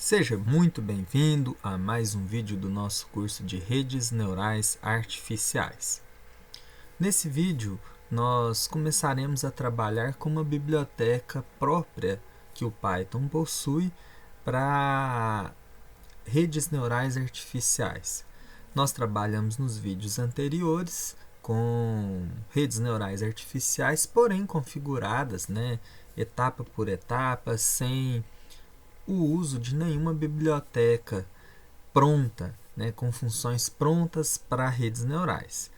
Seja muito bem-vindo a mais um vídeo do nosso curso de Redes Neurais Artificiais. Nesse vídeo, nós começaremos a trabalhar com uma biblioteca própria que o Python possui para redes neurais artificiais. Nós trabalhamos nos vídeos anteriores com redes neurais artificiais, porém configuradas, etapa por etapa, sem o uso de nenhuma biblioteca pronta, com funções prontas para redes neurais.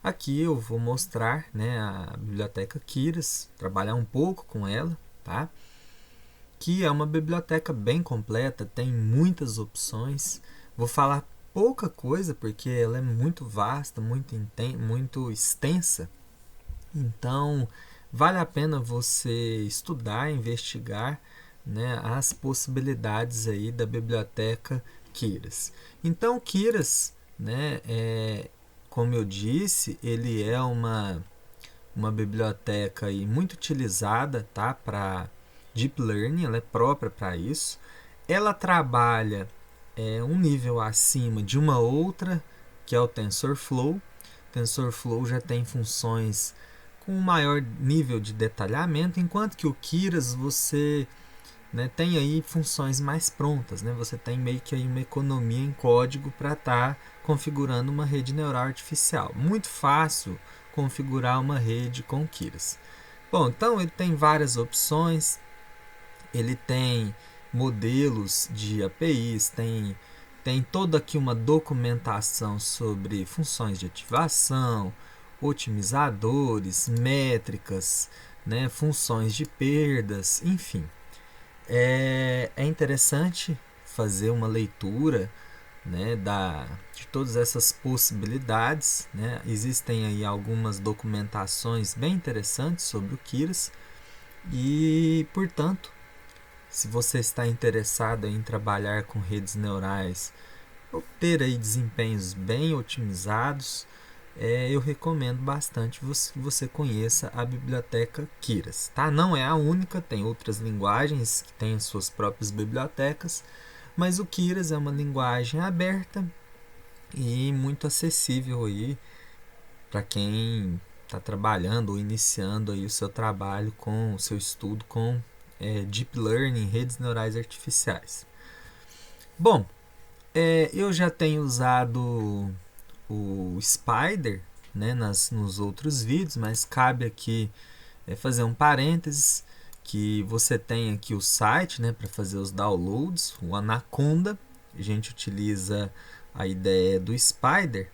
Aqui eu vou mostrar a biblioteca Keras, trabalhar um pouco com ela, tá? Que é uma biblioteca bem completa, tem muitas opções. Vou falar pouca coisa porque ela é muito vasta, muito extensa. Então, vale a pena você estudar, investigar as possibilidades aí da biblioteca Keras. Então, Keras, como eu disse, ele é uma biblioteca aí muito utilizada, tá, para Deep Learning, ela é própria para isso. Ela trabalha um nível acima de uma outra, que é o TensorFlow. TensorFlow já tem funções com um maior nível de detalhamento, enquanto que o Keras você tem aí funções mais prontas, você tem meio que aí uma economia em código para estar configurando uma rede neural artificial. Muito fácil configurar uma rede com Keras. Bom, então ele tem várias opções, ele tem modelos de APIs, tem toda aqui uma documentação sobre funções de ativação, otimizadores, métricas, funções de perdas, enfim. É interessante fazer uma leitura de todas essas possibilidades. Existem aí algumas documentações bem interessantes sobre o Keras e, portanto, se você está interessado em trabalhar com redes neurais ou ter aí desempenhos bem otimizados, eu recomendo bastante que você conheça a biblioteca Keras. Tá? Não é a única, tem outras linguagens que têm suas próprias bibliotecas, mas o Keras é uma linguagem aberta e muito acessível para quem está trabalhando ou iniciando aí o seu trabalho com o seu estudo com Deep Learning, redes neurais artificiais. Bom, eu já tenho usado o Spider nos outros vídeos, mas cabe aqui fazer um parênteses que você tem aqui o site para fazer os downloads, o Anaconda. A gente utiliza a ideia do Spider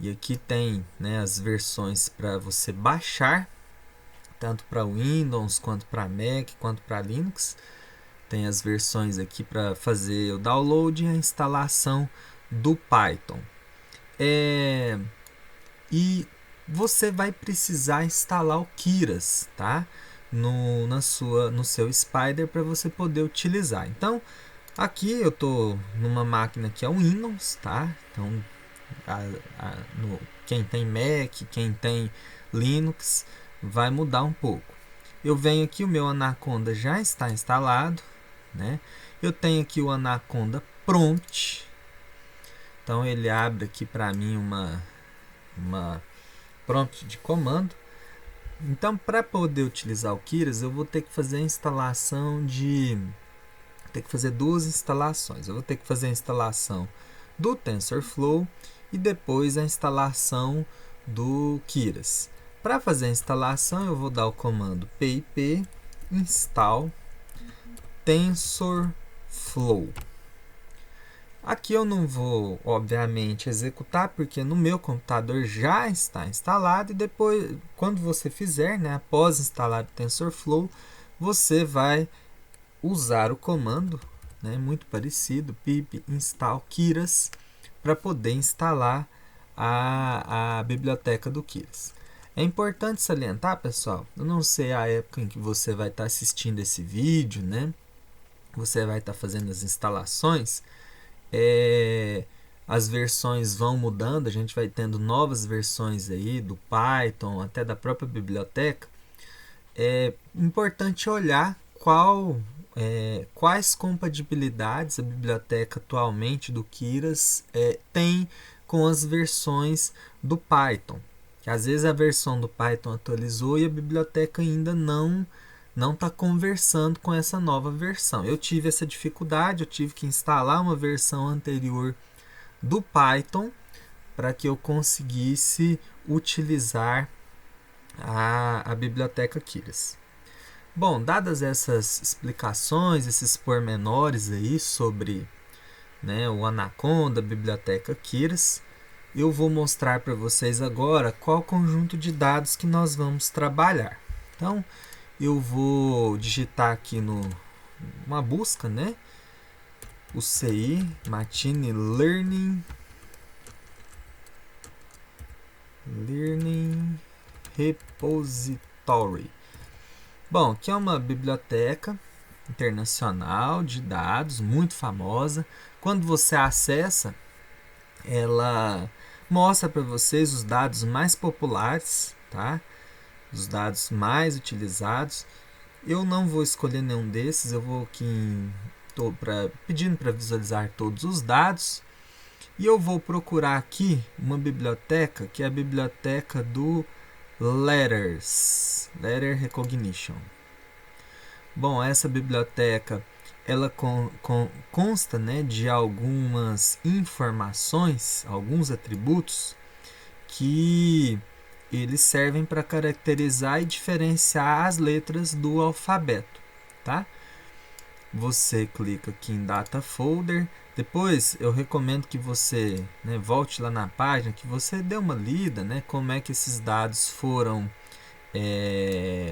e aqui tem as versões para você baixar, tanto para Windows, quanto para Mac, quanto para Linux. Tem as versões aqui para fazer o download e a instalação do Python. E você vai precisar instalar o Keras, tá? no seu Spider para você poder utilizar. Então, aqui eu estou numa máquina que é o Windows, tá? Então, quem tem Mac, quem tem Linux, vai mudar um pouco. Eu venho aqui, o meu Anaconda já está instalado, Eu tenho aqui o Anaconda Prompt. Então ele abre aqui para mim uma prompt de comando. Então, para poder utilizar o Keras, eu vou ter que fazer a instalação fazer duas instalações. Eu vou ter que fazer a instalação do TensorFlow e depois a instalação do Keras. Para fazer a instalação, eu vou dar o comando pip install TensorFlow. Aqui eu não vou, obviamente, executar, porque no meu computador já está instalado. E depois, quando você fizer, após instalar o TensorFlow, você vai usar o comando, muito parecido, pip install Keras, para poder instalar a biblioteca do Keras. É importante salientar, pessoal, eu não sei a época em que você vai estar assistindo esse vídeo, você vai estar fazendo as instalações. As versões vão mudando, a gente vai tendo novas versões aí do Python, até da própria biblioteca. É importante olhar quais compatibilidades a biblioteca atualmente do Keras tem com as versões do Python. Que às vezes a versão do Python atualizou e a biblioteca ainda não está conversando com essa nova versão. Eu tive essa dificuldade, eu tive que instalar uma versão anterior do Python para que eu conseguisse utilizar a biblioteca Keras. Bom, dadas essas explicações, esses pormenores aí sobre, né, o Anaconda, a biblioteca Keras, eu vou mostrar para vocês agora qual conjunto de dados que nós vamos trabalhar. Então, eu vou digitar aqui numa busca, né, o CI Machine Learning Repository. Bom, aqui é uma biblioteca internacional de dados, muito famosa. Quando você acessa, ela mostra para vocês os dados mais populares, tá? Os dados mais utilizados. Eu não vou escolher nenhum desses, eu vou aqui pedindo para visualizar todos os dados. E eu vou procurar aqui uma biblioteca, que é a biblioteca do Letter Recognition. Bom, essa biblioteca ela consta, né, de algumas informações, alguns atributos que eles servem para caracterizar e diferenciar as letras do alfabeto, tá? Você clica aqui em Data Folder. Depois eu recomendo que você, né, volte lá na página, que você dê uma lida, né, como é que esses dados foram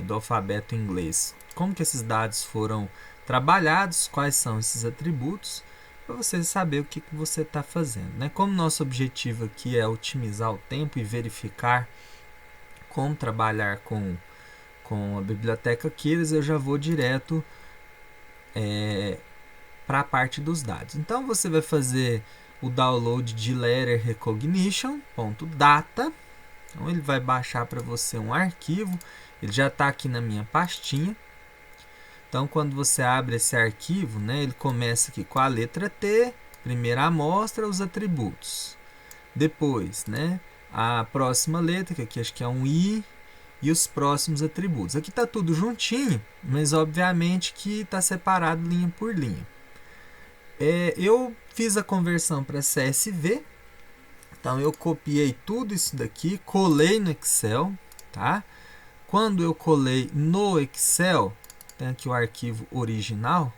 do alfabeto inglês. Como que esses dados foram trabalhados, quais são esses atributos, para você saber o que você está fazendo, né? Como nosso objetivo aqui é otimizar o tempo e verificar como trabalhar com a biblioteca Keras, eu já vou direto para a parte dos dados. Então você vai fazer o download de Letter Recognition.data. Então ele vai baixar para você um arquivo, ele já está aqui na minha pastinha. Então quando você abre esse arquivo, né, ele começa aqui com a letra T, primeira amostra, os atributos. Depois, né, a próxima letra, que aqui acho que é um I, e os próximos atributos. Aqui está tudo juntinho, mas obviamente que está separado linha por linha. Eu fiz a conversão para CSV, então eu copiei tudo isso daqui, colei no Excel, tá? Quando eu colei no Excel, tem aqui o arquivo original.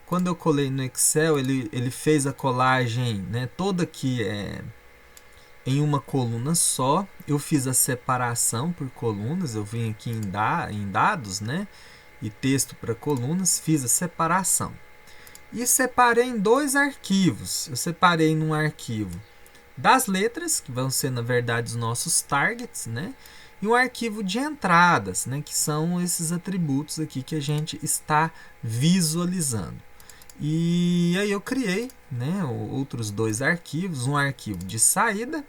Quando eu colei no Excel, ele fez a colagem, né, toda aqui em uma coluna só. Eu fiz a separação por colunas, eu vim aqui em dados, né, e texto para colunas, fiz a separação. E separei em dois arquivos. Eu separei num arquivo das letras, que vão ser, na verdade, os nossos targets, né, e um arquivo de entradas, né, que são esses atributos aqui que a gente está visualizando. E aí eu criei, né, outros dois arquivos, um arquivo de saída,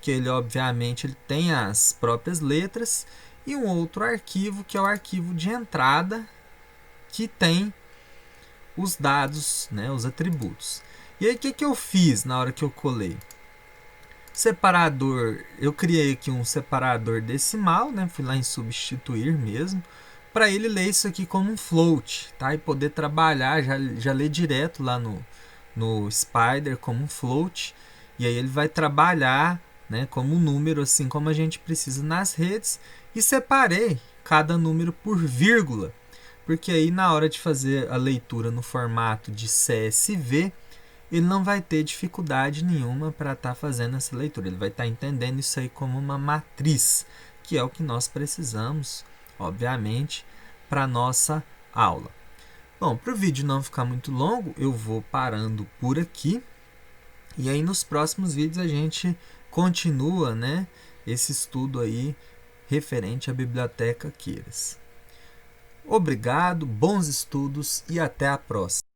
que ele obviamente ele tem as próprias letras, e um outro arquivo que é o arquivo de entrada, que tem os dados, né, os atributos. E aí o que eu fiz na hora que eu colei? Separador, eu criei aqui um separador decimal, né, fui lá em substituir mesmo, para ele ler isso aqui como um float, tá? E poder trabalhar, já ler direto lá no Spyder como um float, e aí ele vai trabalhar, né, como um número, assim como a gente precisa nas redes. E separei cada número por vírgula, porque aí na hora de fazer a leitura no formato de CSV, ele não vai ter dificuldade nenhuma para estar fazendo essa leitura. Ele vai estar entendendo isso aí como uma matriz, que é o que nós precisamos, obviamente, para a nossa aula. Bom, para o vídeo não ficar muito longo, eu vou parando por aqui. E aí nos próximos vídeos a gente continua, né, esse estudo aí referente à biblioteca Keras. Obrigado, bons estudos e até a próxima.